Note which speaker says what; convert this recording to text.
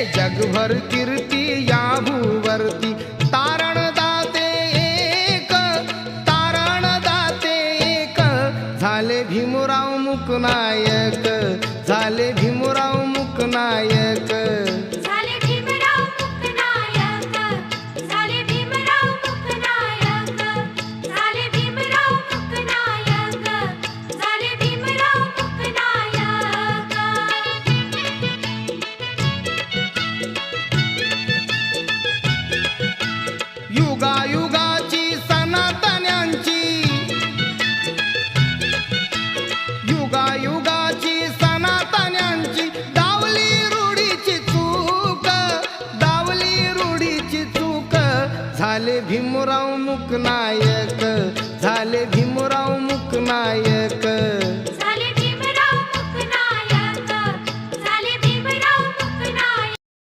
Speaker 1: जगभर कीर्ती या भूवरती तारण दाते एक, तारण दाते एक, झाले भीमराव मुकनायक, झाले भीमराव मुकनायक.
Speaker 2: झाले भीमराव मुकनायक, झाले भीमराव मुकनायक, झाले भीमराव मुकनायक, झाले भीमराव मुकनायक.
Speaker 1: युगायुगाची सनातन्यांची, युगायुगाची सनातन्यांची डावली रूढीची चूक, डावली रूढीची चूक, झाले भीमराव मुकनायक, झाले भीमराव मुकनायक.